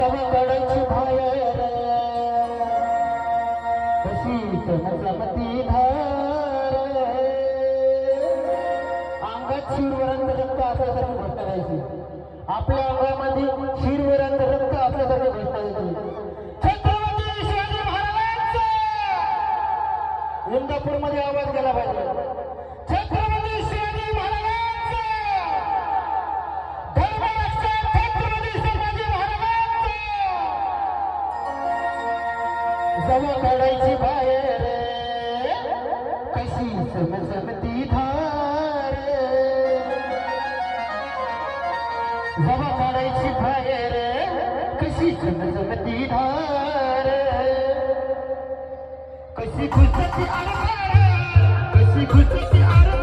कडायची बाहेर कशी चमचमती धार अंगात शिरवरांत रक्त असल्यासारखी गोष्ट करायची आपल्या अंगामध्ये शिरवरांत रक्त असल्यासारखी गोष्ट करायची छत्रपती शिवाजी महाराजांचा इंदापूरमध्ये आवाज गेला पाहिजे छत्रपती शिवाजी महाराजांचा धर्मरक्षक छत्रपती शिवाजी महाराजांचा जवा काढायची बाहेर कशी समजमती धार जवा काढायची बाहेर कशी समजमती धार कशी घुसती आरपार कशी घुसती आरपार